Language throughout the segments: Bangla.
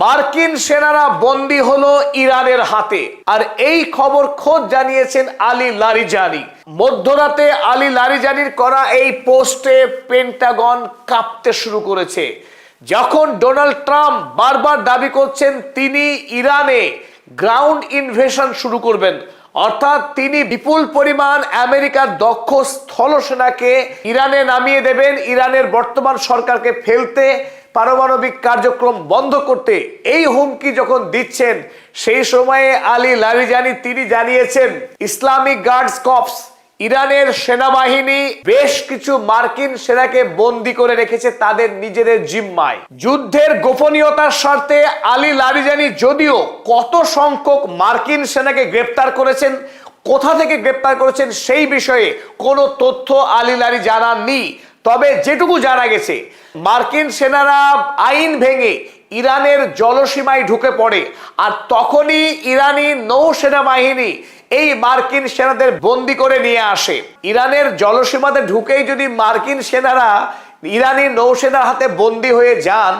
মার্কিন সেনারা বন্দী হলো ইরানের হাতে। আর এই খবর খোদ জানিয়েছেন আলী লারিজানি। মধ্যরাতে আলী লারিজানির করা এই পোস্টে পেন্টাগন কাঁপতে শুরু করেছে, যখন ডোনাল্ড ট্রাম্প বারবার দাবি করছেন তিনি ইরানে গ্রাউন্ড ইনভেশন শুরু করবেন, অর্থাৎ তিনি বিপুল পরিমাণ আমেরিকার দক্ষ স্থলসেনাকে ইরানে নামিয়ে দেবেন, ইরানের বর্তমান সরকারকে ফেলতে, পারমাণবিক কার্যক্রম বন্ধ করতে এই হুমকি যখন দিচ্ছেন, সেই সময়ে আলী লারিজানি তিনি জানিয়েছেন ইসলামিক গার্ডস কর্পস ইরানের সেনাবাহিনী বেশ কিছু মার্কিন সেনাকে বন্দী করে রেখেছে তাদের নিজেদের জিম্মায়। যুদ্ধের গোপনীয়তার স্বার্থে আলী লারিজানি যদিও কত সংখ্যক মার্কিন সেনাকে গ্রেপ্তার করেছেন, কোথা থেকে গ্রেপ্তার করেছেন সেই বিষয়ে কোনো তথ্য আলী লারি জানাননি। তবে যেটুকু জানা গেছে, মার্কিন সেনারা আইন ভেঙে ইরানের জলসীমায় ঢুকে পড়ে, আর তখনই ইরানি নৌসেনা বাহিনী এই মার্কিন সেনাদের বন্দী করে নিয়ে আসে। ইরানের জলসীমাতে ঢুকেই যদি মার্কিন সেনারা ইরানি নৌসেনার হাতে বন্দী হয়ে যান,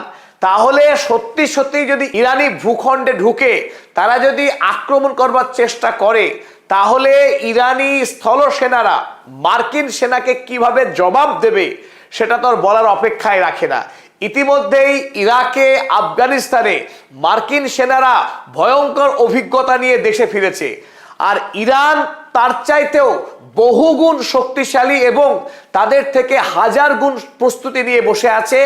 তাহলে সত্যি সত্যি যদি ইরানি ভূখণ্ডে ঢুকে তারা যদি আক্রমণ করবার চেষ্টা করে, তাহলে ইরানি স্থল সেনারা মার্কিন সেনাকে কিভাবে জবাব দেবে সেটা তো আর বলার অপেক্ষায় রাখে না। ইতিমধ্যেই ইরাকে, আফগানিস্তানে মার্কিন সেনারা ভয়ঙ্কর অভিজ্ঞতা নিয়ে দেশে ফিরেছে, আর ইরান তার চাইতেও বহুগুণ শক্তিশালী এবং তাদের থেকে হাজার গুণ প্রস্তুতি নিয়ে বসে আছে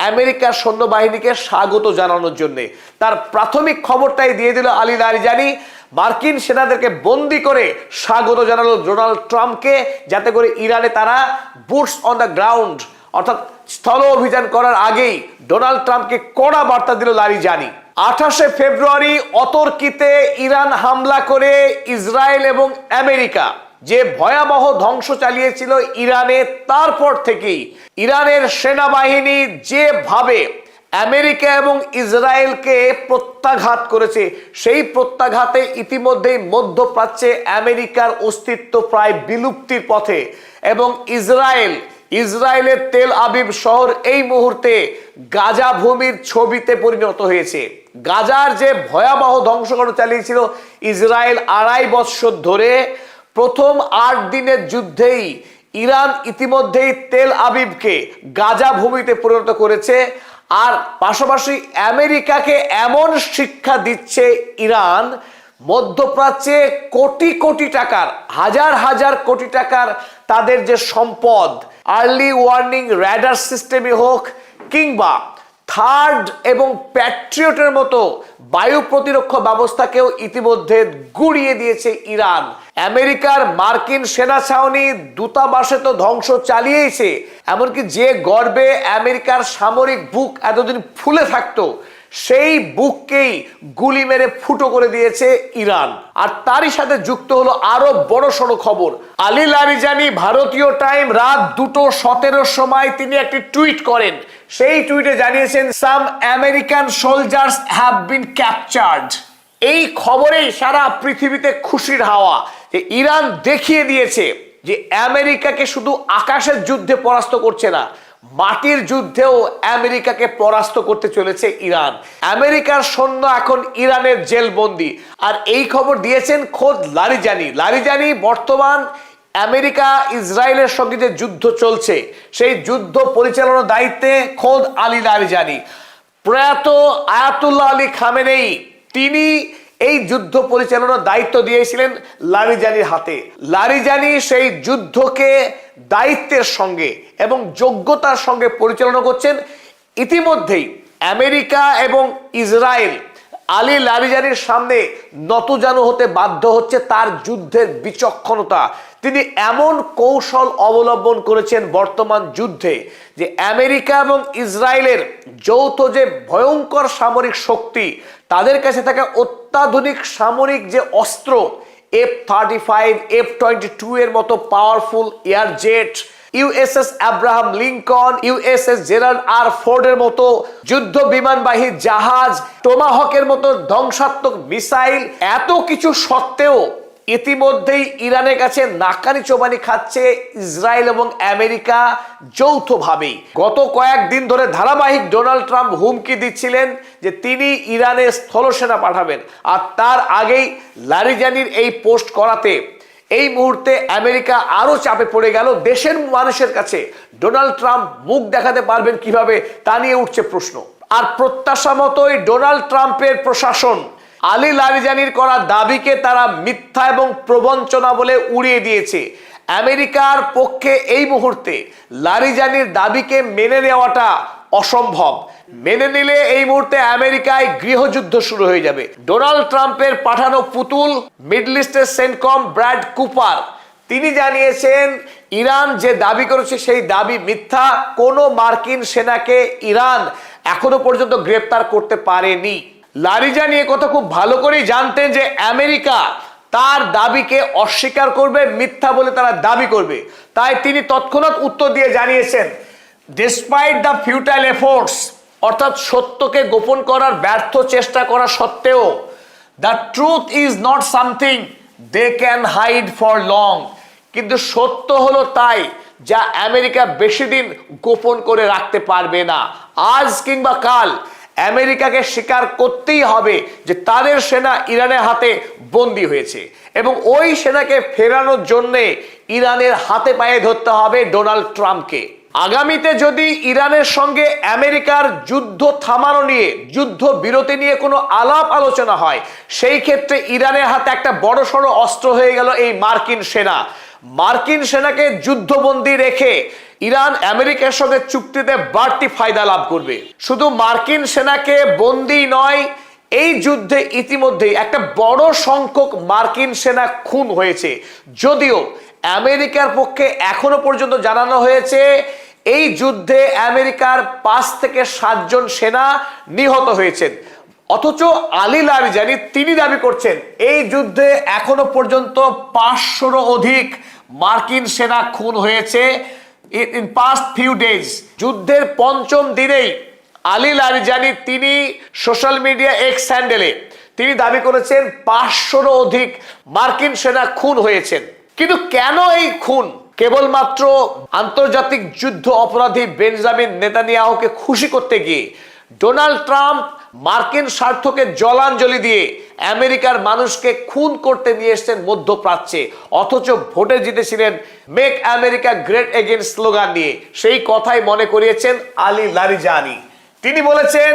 আমেরিকার সৈন্যবাহিনীকে স্বাগত জানানোর জন্য। তার প্রাথমিক খবরটাই দিয়ে দিল আলী লারিজানি, মার্কিন সেনাদেরকে বন্দী করে স্বাগত জানালো ডোনাল্ড ট্রাম্পকে, যাতে করে ইরানে তারা বুটস অন দ্য গ্রাউন্ড অর্থাৎ স্থল অভিযান করার আগেই ডোনাল্ড ট্রাম্পকে কড়া বার্তা দিল লারিজানি। 28শে ফেব্রুয়ারি অতর্কিতে ইরান হামলা করে ইসরায়েল এবং আমেরিকা যে ভয়াবহ ধ্বংস চালিয়েছিল ইরানে, তারপর থেকেই ইরানের সেনাবাহিনী যেভাবে আমেরিকা এবং ইসরায়েলকে প্রত্যাঘাত করেছে, সেই প্রত্যাঘাতে ইতিমধ্যেই মধ্যপ্রাচ্যে আমেরিকার অস্তিত্ব প্রায় বিলুপ্তির পথে, এবং ইসরায়েলের তেল আবিব শহর এই মুহূর্তে গাজা ভূমির ছবিতে পরিণত হয়েছে। গাজার যে ভয়াবহ ধ্বংসকাণ্ড চালিয়েছিল ইসরায়েল 2.5 বছর ধরে, প্রথম 8 দিনের যুদ্ধেই ইরান ইতিমধ্যেই তেল আবিবকে গাজা ভূমিতে পরিণত করেছে। আর পাশাপাশি আমেরিকাকে এমন শিক্ষা দিচ্ছে ইরান, মধ্যপ্রাচ্যে কোটি কোটি টাকার, হাজার হাজার কোটি টাকার তাদের যে সম্পদ, আর্লি ওয়ার্নিং র্যাডার সিস্টেমই হোক কিংবা থার্ড এবং প্যাট্রিয়টের মতো বায়ু প্রতিরক্ষা ব্যবস্থাকেও ইতিমধ্যে গুড়িয়ে দিয়েছে ইরান। আমেরিকার মার্কিন সেনা ছাউনি, দূতাবাসে তো ধ্বংস চালিয়েছে, এমনকি যে গর্বে আমেরিকার সামরিক বুক এতদিন ফুলে থাকতো, সেই বুককেই গুলি মেরে ফুটো করে দিয়েছে ইরান। আর তারই সাথে যুক্ত হলো আরো বড় সড়ো খবর। আলী লারিজানি ভারতীয় টাইম রাত 2:17 সময় তিনি একটি টুইট করেন। সেই টুইটে জানিয়েছেন some American soldiers have been captured. এই খবরেই সারা পৃথিবীতে খুশির হাওয়া, যে ইরান দেখিয়ে দিয়েছে যে আমেরিকাকে শুধু আকাশের যুদ্ধে পরাস্ত করছে না, মাটির যুদ্ধেও আমেরিকাকে পরাস্ত করতে চলেছে ইরান। আমেরিকার সৈন্য এখন ইরানের জেলবন্দি। আর এই খবর দিয়েছেন খোদ লারিজানি। বর্তমান আমেরিকা ইসরায়েলের সঙ্গে যে যুদ্ধ চলছে, সেই যুদ্ধ পরিচালনার দায়িত্বে খোদ আলী লারিজানি। প্রয়াত আয়াতুল্লাহ আলী খামেনেই তিনি এই যুদ্ধ পরিচালনার দায়িত্ব দিয়েছিলেন লারিজানির হাতে। লারিজানি সেই যুদ্ধকে দায়িত্বের সঙ্গে এবং যোগ্যতার সঙ্গে পরিচালনা করছেন। ইতিমধ্যেই আমেরিকা এবং ইসরায়েল আলী লারিজানির সামনে নতজানু হতে বাধ্য হচ্ছে তার যুদ্ধের বিচক্ষণতা। তিনি এমন কৌশল অবলম্বন করেছেন বর্তমান যুদ্ধে, যে আমেরিকা এবং ইসরায়েলের যৌথ যে ভয়ঙ্কর সামরিক শক্তি, তাদের কাছে থাকা অত্যাধুনিক সামরিক যে অস্ত্র, F-35, F-22 এর মতো powerful air jet, USS Abraham Lincoln, USS Gerald R ফোর্ডের মতো যুদ্ধ বিমানবাহী জাহাজ, টোমাহকের মতো ধ্বংসাত্মক মিসাইল, এত কিছু সত্ত্বেও ইতিমধ্যেই ইরানের কাছে নাকানি চোবানি খাচ্ছে ইসরায়েল এবং আমেরিকা যৌথভাবেই। গত কয়েকদিন ধরে ধারাবাহিক ডোনাল্ড ট্রাম্প হুমকি দিচ্ছিলেন যে তিনি ইরানে স্থলসেনা পাঠাবেন, আর তার আগেই লারিজানির এই পোস্ট করাতে এই মুহূর্তে আমেরিকা আরো চাপে পড়ে গেল। দেশের মানুষের কাছে ডোনাল্ড ট্রাম্প মুখ দেখাতে পারবেন কিভাবে তা নিয়ে উঠছে প্রশ্ন। আর প্রত্যাশা মতোই ডোনাল্ড ট্রাম্পের প্রশাসন আলী লারিজানির করা দাবিকে তারা মিথ্যা এবং প্রবঞ্চনা বলে উড়িয়ে দিয়েছে। আমেরিকার পক্ষে এই মুহূর্তে লারিজানির দাবিকে মেনে নেওয়াটা অসম্ভব। মেনে নিলে এই মুহূর্তে আমেরিকায় গৃহযুদ্ধ শুরু হয়ে যাবে। ডোনাল্ড ট্রাম্পের পাঠানো পুতুল মিডল ইস্টের সেন্টকম ব্র্যাড কুপার তিনি জানিয়েছেন ইরান যে দাবি করেছে সেই দাবি মিথ্যা। কোনো মার্কিন সেনাকে ইরান এখনো পর্যন্ত গ্রেপ্তার করতে পারেনি। লারিজানি এ কথা খুব ভালো করেই জানতেন যে আমেরিকা তার দাবিকে অস্বীকার করবে, মিথ্যা বলে তারা দাবি করবে। তাই তিনি তৎক্ষণাৎ উত্তর দিয়ে জানিয়েছেন, ডিসপাইট দ্য ফিউটাইল এফোর্টস, অর্থাৎ সত্যকে গোপন করার ব্যর্থ চেষ্টা করা সত্ত্বেও, the truth is not something they can hide for long, কিন্তু সত্য হলো তাই যা আমেরিকা বেশি দিন গোপন করে রাখতে পারবে না। আজ কিংবা কাল আমেরিকাকে স্বীকার করতেই হবে যে তাদের সেনা ইরানের হাতে বন্দী হয়েছে এবং ওই সেনাকে ফেরানোর জন্যে ইরানের হাতে পায়ে ধরতে হবে ডোনাল্ড ট্রাম্পকে। আগামীতে যদি ইরানের সঙ্গে আমেরিকার যুদ্ধ থামানো নিয়ে, যুদ্ধ বিরতি নিয়ে কোনো আলাপ আলোচনা হয়, সেই ক্ষেত্রে ইরানের হাতে একটা বড়সড় অস্ত্র হয়ে গেল এই মার্কিন সেনা। মার্কিন সেনাকে যুদ্ধবন্দী রেখে ইরান আমেরিকার সঙ্গে চুক্তিতে বাড়তি ফায়দা লাভ করবে। শুধু মার্কিন সেনাকে বন্দী নয়, এই যুদ্ধে ইতিমধ্যেই একটা বড় সংখ্যক মার্কিন সেনা খুন হয়েছে। যদিও আমেরিকার পক্ষে এখনো পর্যন্ত জানানো হয়েছে এই যুদ্ধে আমেরিকার 5 থেকে 7 জন সেনা নিহত হয়েছেন। অথচ আলী লারিজানি তিনি দাবি করছেন এই যুদ্ধে এখনো পর্যন্ত 500-রও অধিক মার্কিন সেনা খুন হয়েছে ইন পাস্ট ফিউ ডেজ। যুদ্ধের 5ম দিনেই আলী লারিজানি তিনি সোশ্যাল মিডিয়া এক্স হ্যান্ডেলে তিনি দাবি করেছেন 500-রও অধিক মার্কিন সেনা খুন হয়েছেন। কিন্তু কেন এই খুন? কেবলমাত্র আন্তর্জাতিক যুদ্ধ অপরাধী বেঞ্জামিন নেতানিয়াহুকে খুশি করতে গিয়ে ডোনাল্ড ট্রাম্প মার্কিন স্বার্থকে জলাঞ্জলি দিয়ে আমেরিকার মানুষকে খুন করতে নিয়ে এসেছেন মধ্যপ্রাচ্যে। অথচ ভোটে জিতেছিলেন make America great again slogan নিয়ে। সেই কথাই মনে করিয়েছেন আলী লারিজানি। তিনি বলেছেন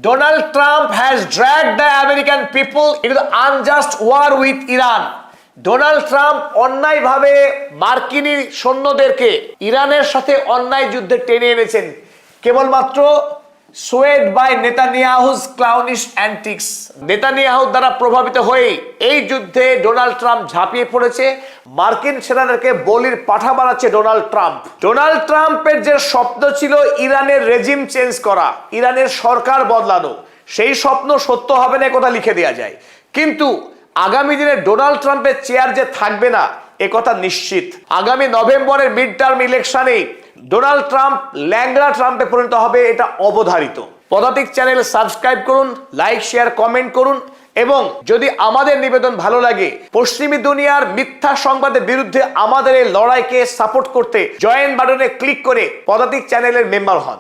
Donald Trump has dragged the American people into the unjust war with Iran. Donald Trump অন্যায়ভাবে মার্কিনী সৈন্যদেরকে ইরানের সাথে অন্যায় যুদ্ধে টেনে এনেছেন কেবলমাত্র সোয়েড বাই নেতানিয়াহুজ ক্লাউনিশ অ্যান্টিক্স। নেতানিয়াহু দ্বারা প্রভাবিত হয়ে এই যুদ্ধে ডোনাল্ড ট্রাম্প ঝাঁপিয়ে পড়েছে। মার্কিন সেনাদেরকে বলির পাঠা বানাচ্ছে ডোনাল্ড ট্রাম্প। ডোনাল্ড ট্রাম্পের যে স্বপ্ন ছিল ইরানের রেজিম চেঞ্জ করা, ইরানের সরকার বদলানো, সেই স্বপ্ন সত্য হবে না কথা লিখে দেওয়া যায়। কিন্তু আগামী দিনে ডোনাল্ড ট্রাম্পের চেয়ার যে থাকবে না এ কথা নিশ্চিত। আগামী নভেম্বরের মিড টার্ম ইলেকশনে ডোনাল্ড ট্রাম্প ল্যাংড়া ট্রাম্পে পরিণত হবে, এটা অবধারিত। পদাতিক চ্যানেল সাবস্ক্রাইব করুন, লাইক শেয়ার কমেন্ট করুন এবং যদি আমাদের নিবেদন ভালো লাগে পশ্চিমী দুনিয়ার মিথ্যা সংবাদের বিরুদ্ধে আমাদের এই লড়াইকে সাপোর্ট করতে জয়েন বাটনে ক্লিক করে পদাতিক চ্যানেলের মেম্বার হন।